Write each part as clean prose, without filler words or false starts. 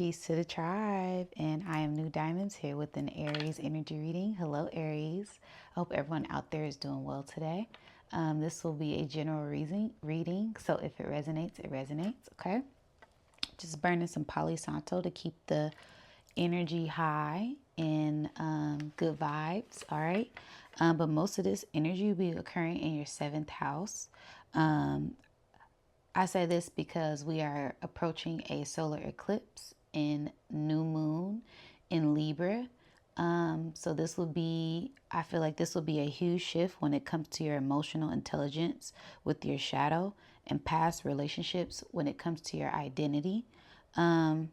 Peace to the tribe, and I am Nudiamonds here with an Aries Energy Reading. Hello Aries, I hope everyone out there is doing well today. This will be a general reading, so if it resonates, okay? Just burning some Palo Santo to keep the energy high and good vibes, all right? But most of this energy will be occurring in your 7th house. I say this because we are approaching a solar eclipse in new moon in Libra. So this will be, I feel like this will be a huge shift when it comes to your emotional intelligence with your shadow and past relationships when it comes to your identity. So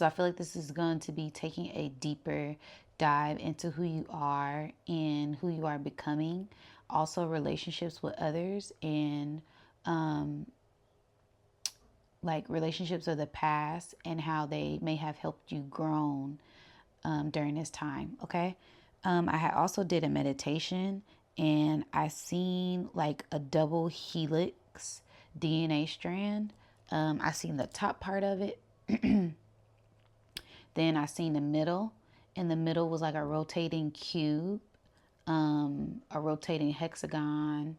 I feel like this is going to be taking a deeper dive into who you are and who you are becoming. Also relationships with others and like relationships of the past and how they may have helped you grown during this time. Okay. I had also did a meditation and I seen like a double helix DNA strand. I seen the top part of it. Then I seen the middle. In the middle was like a rotating cube, a rotating hexagon,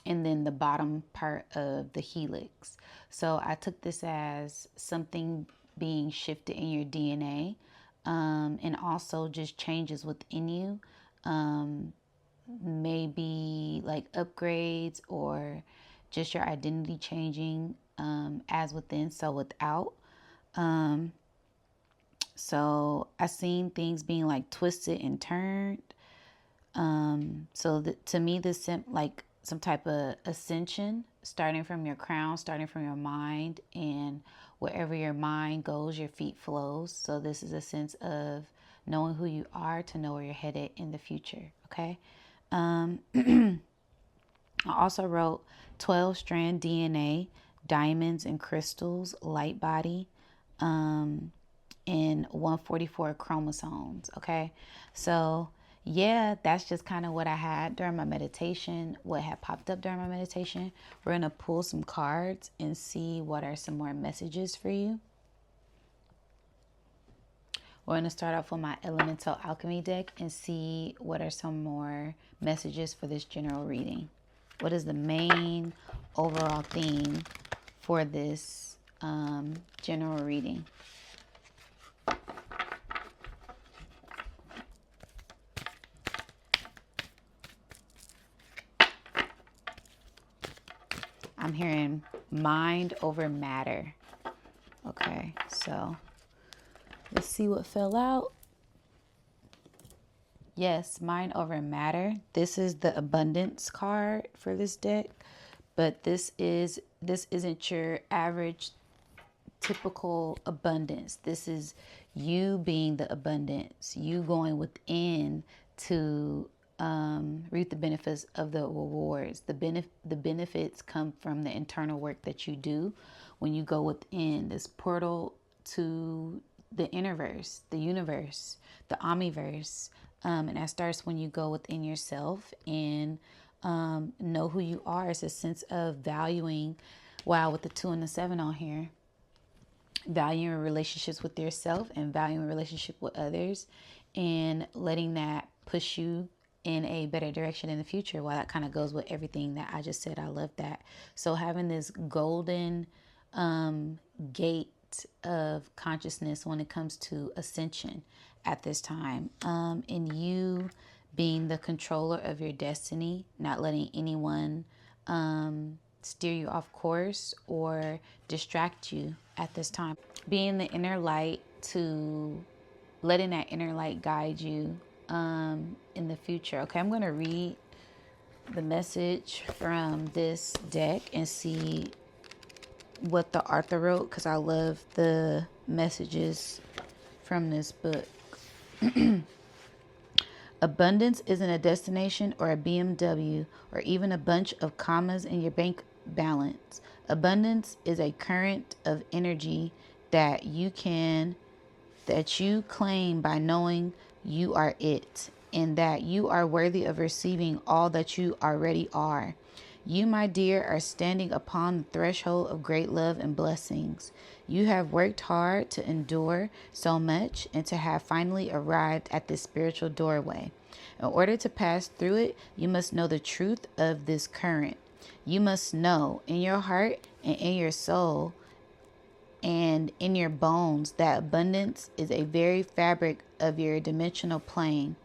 and then the bottom part of the helix. So I took this as something being shifted in your DNA, and also just changes within you, maybe like upgrades or just your identity changing, as within, so without. So I seen things being like twisted and turned. To me, this like some type of ascension, starting from your crown, starting from your mind, and wherever your mind goes, your feet flows. So this is a sense of knowing who you are to know where you're headed in the future. Okay. I also wrote 12 strand DNA, diamonds and crystals, light body, and 144 chromosomes. Okay. So yeah, that's just kind of what I had during my meditation, what had popped up during my meditation. We're going to pull some cards and see what are some more messages for you. We're going to start off with my Elemental Alchemy deck and see what are some more messages for this general reading. What is the main overall theme for this general reading? I'm hearing mind over matter. Okay, so let's see what fell out. Yes, mind over matter. This is the abundance card for this deck, but this isn't your average typical abundance. This is you being the abundance, you going within to reap the benefits of the rewards. The benefits come from the internal work that you do when you go within this portal to the innerverse, the universe, the omniverse. And that starts when you go within yourself and know who you are. It's a sense of valuing, wow, with the 2 and the 7 on here, valuing relationships with yourself and valuing relationship with others and letting that push you in a better direction in the future. While that kind of goes with everything that I just said. I love that. So having this golden gate of consciousness when it comes to ascension at this time, and you being the controller of your destiny, not letting anyone steer you off course or distract you at this time. Being the inner light, to letting that inner light guide you in the future. Okay, I'm going to read the message from this deck and see what the author wrote, because I love the messages from this book. Abundance isn't a destination or a BMW or even a bunch of commas in your bank balance. Abundance is a current of energy that you claim by knowing you are it and that you are worthy of receiving all that you already are. You, my dear, are standing upon the threshold of great love and blessings. You have worked hard to endure so much and to have finally arrived at this spiritual doorway. In order to pass through it, you must know the truth of this current. You must know in your heart and in your soul and in your bones that abundance is a very fabric of your dimensional plane,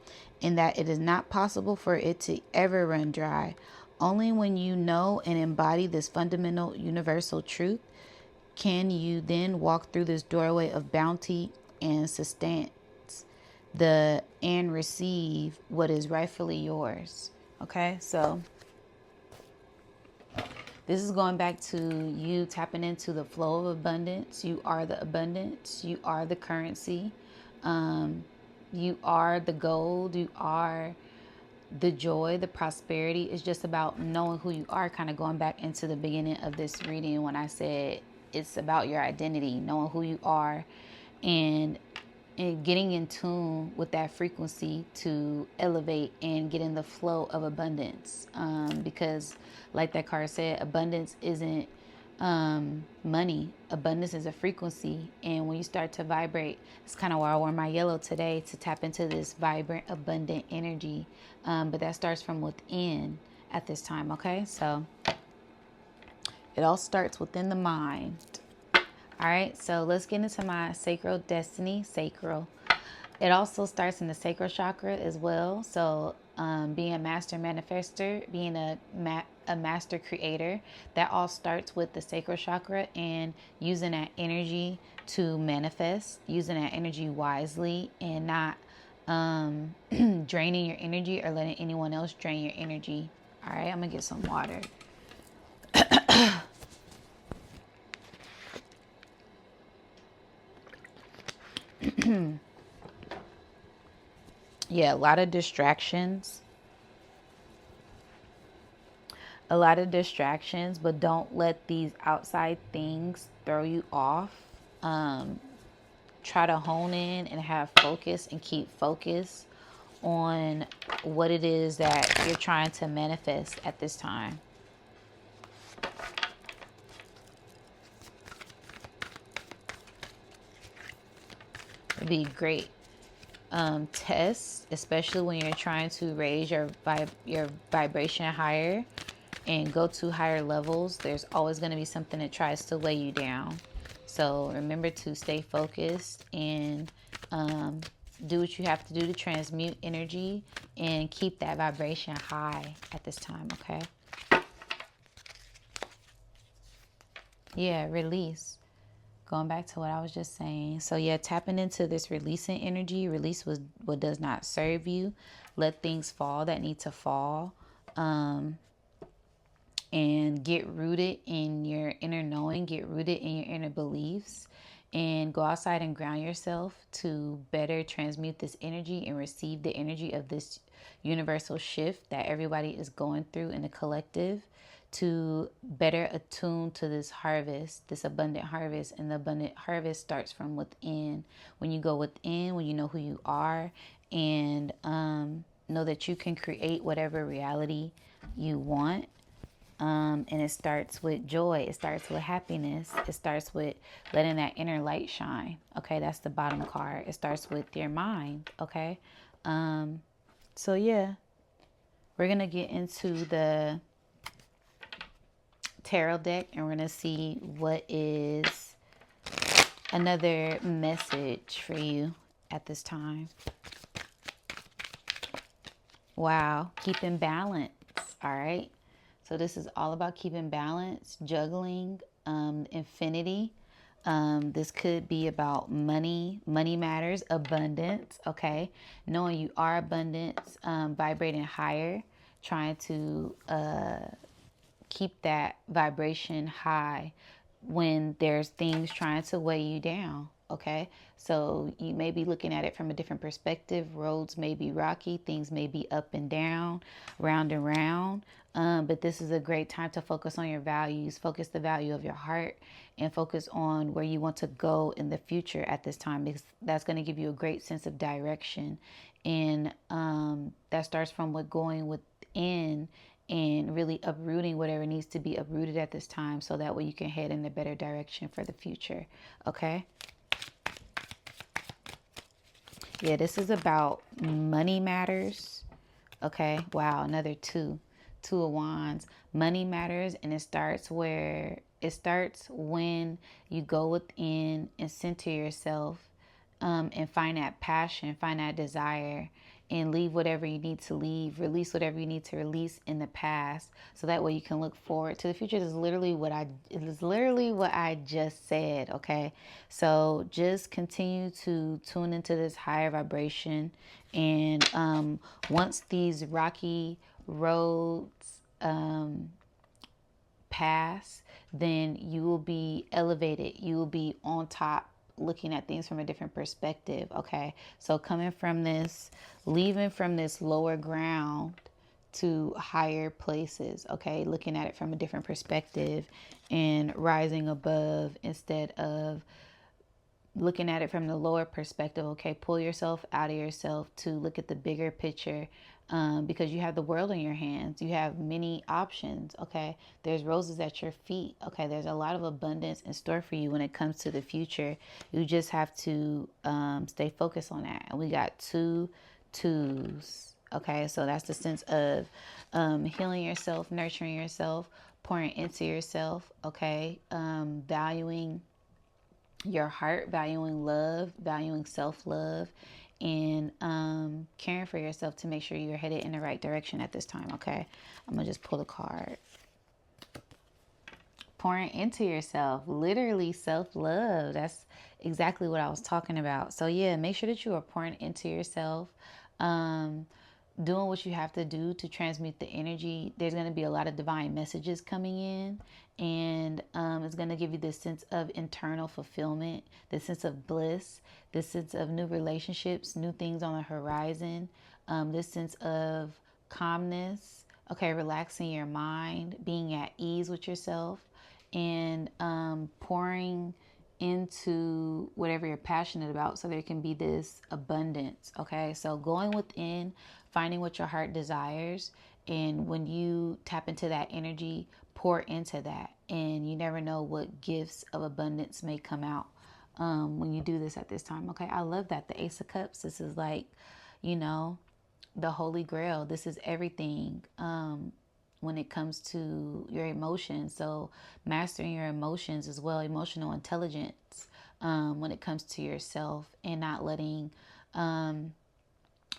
and that it is not possible for it to ever run dry. Only when you know and embody this fundamental universal truth can you then walk through this doorway of bounty and sustenance and receive what is rightfully yours. Okay, so this is going back to you tapping into the flow of abundance. You are the abundance. You are the currency. You are the gold. You are the joy, the prosperity. It's just about knowing who you are, kind of going back into the beginning of this reading when I said it's about your identity, knowing who you are, and getting in tune with that frequency to elevate and get in the flow of abundance. Because like that card said, abundance isn't money. Abundance is a frequency. And when you start to vibrate, it's kind of why I wore my yellow today, to tap into this vibrant, abundant energy. But that starts from within at this time. Okay. So it all starts within the mind. All right, so let's get into my sacral destiny. Sacral. It also starts in the sacral chakra as well. So being a master manifester, being a master creator, that all starts with the sacral chakra, and using that energy to manifest, using that energy wisely, and not draining your energy or letting anyone else drain your energy. All right, I'm going to get some water. Yeah, a lot of distractions. But don't let these outside things throw you off. Try to hone in and have focus and keep focus on what it is that you're trying to manifest at this time. It'd be great test, especially when you're trying to raise your vibration higher and go to higher levels. There's always going to be something that tries to weigh you down. So remember to stay focused and do what you have to do to transmute energy and keep that vibration high at this time. Okay. Yeah, release. Going back to what I was just saying. So yeah, tapping into this releasing energy. Release what does not serve you. Let things fall that need to fall. And get rooted in your inner knowing. Get rooted in your inner beliefs. And go outside and ground yourself to better transmute this energy and receive the energy of this universal shift that everybody is going through in the collective, to better attune to this harvest, this abundant harvest. And the abundant harvest starts from within. When you go within, when you know who you are, and know that you can create whatever reality you want. And it starts with joy. It starts with happiness. It starts with letting that inner light shine. Okay, that's the bottom card. It starts with your mind. Okay. So yeah, we're going to get into the tarot deck, and we're going to see what is another message for you at this time. Wow, keeping balance. All right. So this is all about keeping balance, juggling, infinity. This could be about money matters, abundance, okay? Knowing you are abundance, vibrating higher, trying to keep that vibration high when there's things trying to weigh you down. Okay, so you may be looking at it from a different perspective. Roads may be rocky, things may be up and down, round and round. But this is a great time to focus on your values, focus the value of your heart, and focus on where you want to go in the future at this time, because that's going to give you a great sense of direction. And that starts from what going within and really uprooting whatever needs to be uprooted at this time, so that way you can head in a better direction for the future. Okay. Yeah, this is about money matters. Okay. Wow. Another two of wands. Money matters. And it starts when you go within and center yourself, and find that passion, find that desire, and leave whatever you need to leave, release whatever you need to release in the past, so that way you can look forward to the future. This is literally what I just said. Okay, so just continue to tune into this higher vibration, and once these rocky roads pass, then you will be elevated. You will be on top, looking at things from a different perspective. Okay. So coming from this, leaving from this lower ground to higher places. Okay. Looking at it from a different perspective and rising above instead of looking at it from the lower perspective. Okay, pull yourself out of yourself to look at the bigger picture, because you have the world in your hands. You have many options. Okay, there's roses at your feet. Okay, there's a lot of abundance in store for you when it comes to the future. You just have to stay focused on that. And we got 2 twos. Okay, so that's the sense of healing yourself, nurturing yourself, pouring into yourself. Okay, valuing your heart, valuing love, valuing self-love, and caring for yourself to make sure you're headed in the right direction at this time. Okay, I'm gonna just pull a card. Pouring into yourself, literally self-love. That's exactly what I was talking about. So yeah, make sure that you are pouring into yourself, doing what you have to do to transmute the energy. There's going to be a lot of divine messages coming in, and it's going to give you this sense of internal fulfillment, this sense of bliss, this sense of new relationships, new things on the horizon, this sense of calmness. Okay, relaxing your mind, being at ease with yourself, and pouring into whatever you're passionate about, so there can be this abundance. Okay, so going within, finding what your heart desires, and when you tap into that energy, pour into that, and you never know what gifts of abundance may come out when you do this at this time. Okay, I love that. The Ace of Cups, this is like, you know, the Holy Grail. This is everything when it comes to your emotions. So mastering your emotions as well, emotional intelligence when it comes to yourself, and not letting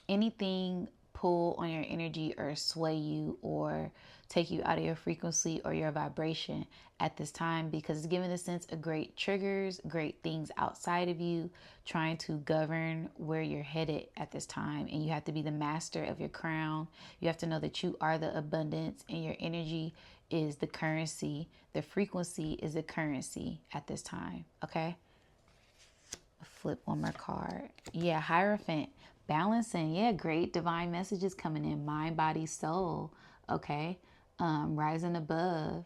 anything pull on your energy or sway you or take you out of your frequency or your vibration at this time, because it's giving a sense of great triggers, great things outside of you trying to govern where you're headed at this time. And you have to be the master of your crown. You have to know that you are the abundance, and your energy is the currency. The frequency is the currency at this time. Okay, flip one more card. Yeah, Hierophant, balancing. Yeah, great divine messages coming in. Mind, body, soul. Okay, rising above,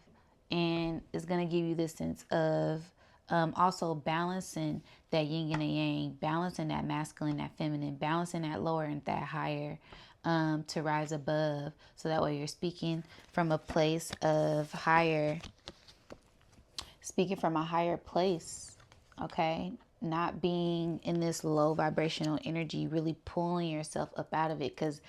and it's gonna give you this sense of also balancing that yin and the yang, balancing that masculine, that feminine, balancing that lower and that higher, to rise above. So that way you're speaking from a place of higher, speaking from a higher place. Okay, not being in this low vibrational energy, really pulling yourself up out of it, because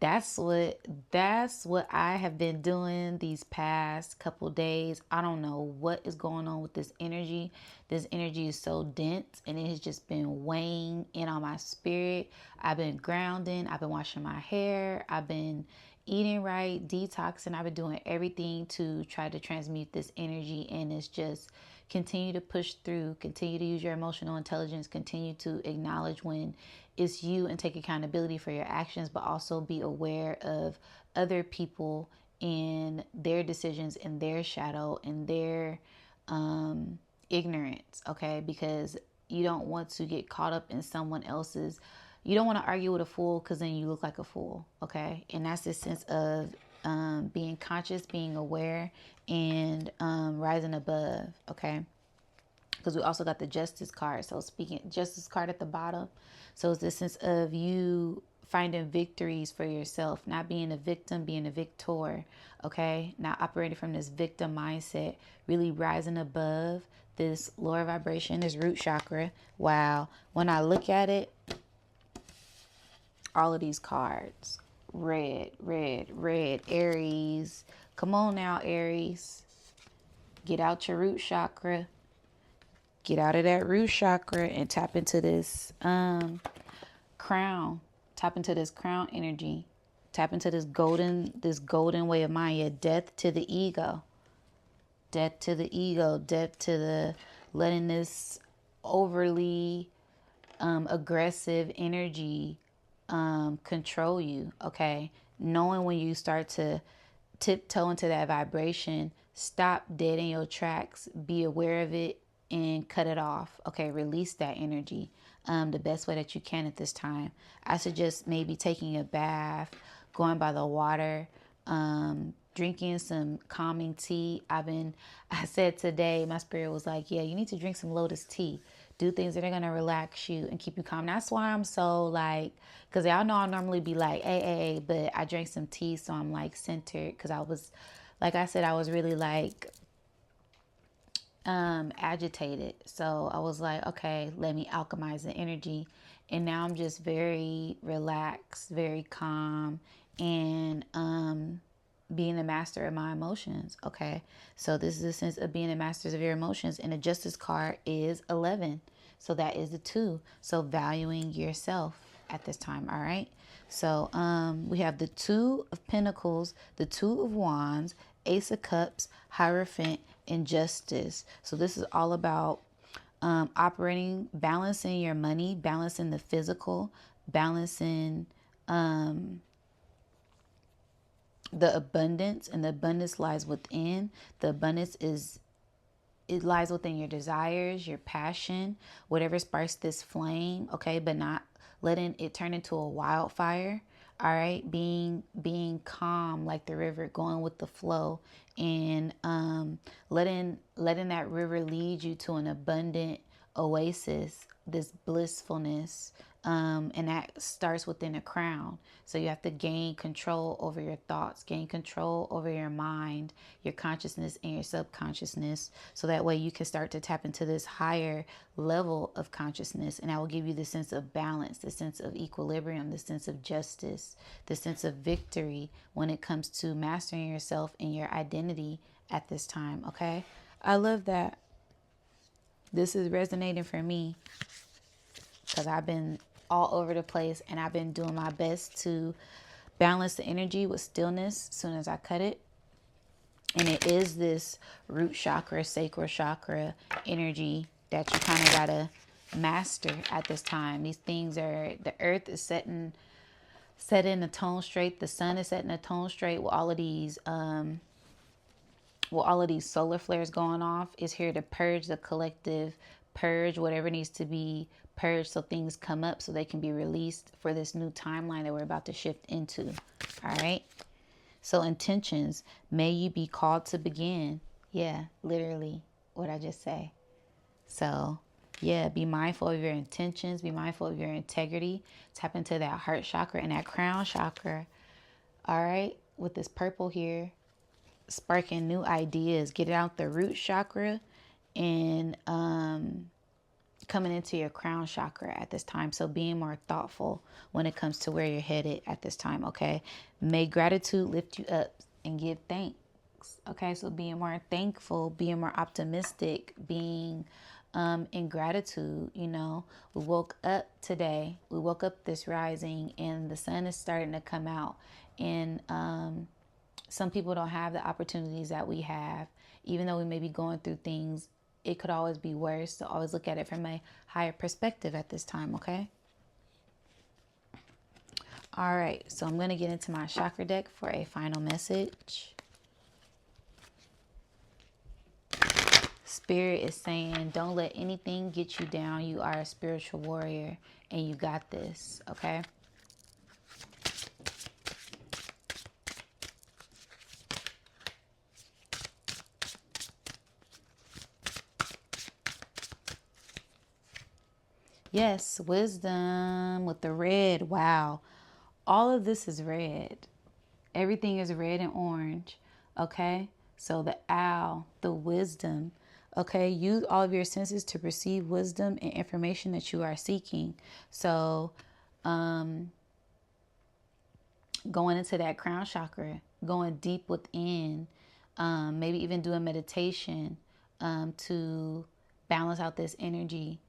that's what I have been doing these past couple days. I don't know what is going on with this energy. This energy is so dense, and it has just been weighing in on my spirit. I've been grounding, I've been washing my hair, I've been eating right, detoxing. I've been doing everything to try to transmute this energy, and it's just continue to push through, continue to use your emotional intelligence, continue to acknowledge when it's you and take accountability for your actions, but also be aware of other people and their decisions and their shadow and their ignorance. Okay, because you don't want to get caught up in someone else's, you don't want to argue with a fool, because then you look like a fool. Okay, and that's the sense of being conscious, being aware, and rising above. Okay, because we also got the Justice card. So speaking Justice card at the bottom, so it's this sense of you finding victories for yourself, not being a victim, being a victor. Okay, not operating from this victim mindset, really rising above this lower vibration, this root chakra. Wow, when I look at it, all of these cards, red, red, red. Aries, come on now, Aries, get out your root chakra. Get out of that root chakra and tap into this crown. Tap into this crown energy. Tap into this golden way of mind. Yeah, death to the ego. Death to the ego. Death to the letting this overly aggressive energy control you. Okay, knowing when you start to tiptoe into that vibration, stop dead in your tracks, be aware of it, and cut it off. Okay, release that energy the best way that you can at this time. I suggest maybe taking a bath, going by the water, drinking some calming tea. I said today, my spirit was like, yeah, you need to drink some lotus tea. Do things that are going to relax you and keep you calm. That's why I'm so like, because y'all know I normally be like, hey, but I drank some tea, so I'm like centered. Because I was, like I said, I was really like agitated. So I was like, okay, let me alchemize the energy. And now I'm just very relaxed, very calm, and being a master of my emotions. Okay, so this is a sense of being a master of your emotions, and the justice card is 11, so that is the 2. So valuing yourself at this time. All right, so we have the 2 of Pentacles, the 2 of Wands, Ace of Cups, Hierophant, and Justice. So this is all about operating, balancing your money, balancing the physical, balancing the abundance, and the abundance lies within. The abundance it lies within your desires, your passion, whatever sparks this flame, okay, but not letting it turn into a wildfire. All right, being calm like the river, going with the flow, and letting that river lead you to an abundant oasis, this blissfulness, and that starts within a crown. So you have to gain control over your thoughts, gain control over your mind, your consciousness, and your subconsciousness, so that way you can start to tap into this higher level of consciousness, and that will give you the sense of balance, the sense of equilibrium, the sense of justice, the sense of victory when it comes to mastering yourself and your identity at this time. Okay, I love that. This is resonating for me because I've been all over the place, and I've been doing my best to balance the energy with stillness as soon as I cut it. And it is this root chakra, sacral chakra energy that you kind of gotta master at this time. These things are, the earth is setting a tone straight. The sun is setting a tone straight with all of these solar flares going off. Is here to purge the collective, purge whatever needs to be purged, so things come up so they can be released for this new timeline that we're about to shift into. All right, so intentions, may you be called to begin. Yeah, literally what I just say. So yeah, be mindful of your intentions, be mindful of your integrity. Tap into that heart chakra and that crown chakra. All right, with this purple here, sparking new ideas. Get it out the root chakra and coming into your crown chakra at this time. So being more thoughtful when it comes to where you're headed at this time. Okay, may gratitude lift you up and give thanks. Okay, so being more thankful, being more optimistic, being in gratitude. You know, we woke up today, we woke up this rising, and the sun is starting to come out, and some people don't have the opportunities that we have. Even though we may be going through things, it could always be worse. So always look at it from a higher perspective at this time, okay? All right, so I'm going to get into my chakra deck for a final message. Spirit is saying, don't let anything get you down. You are a spiritual warrior and you got this, okay? Yes, wisdom with the red. Wow. all of this is red. Everything is red and orange. Okay. So the owl, the wisdom. Okay. Use all of your senses to perceive wisdom and information that you are seeking. So, going into that crown chakra, going deep within, maybe even doing meditation to balance out this energy,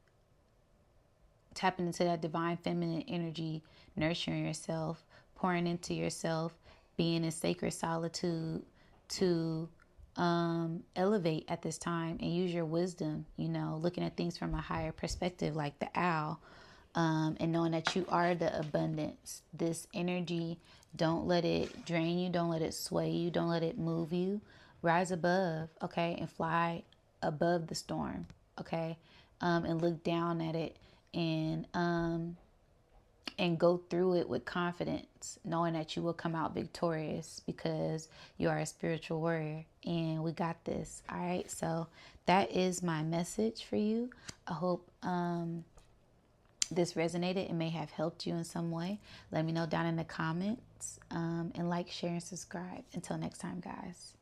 tapping into that divine feminine energy, nurturing yourself, pouring into yourself, being in sacred solitude to elevate at this time and use your wisdom, looking at things from a higher perspective, like the owl, and knowing that you are the abundance. This energy, don't let it drain you, don't let it sway you, don't let it move you. Rise above, okay, and fly above the storm, okay, and look down at it and go through it with confidence, knowing that you will come out victorious because you are a spiritual warrior and we got this. All right, so that is my message for you. I hope this resonated and may have helped you in some way. Let me know down in the comments, and like, share, and subscribe. Until next time, guys.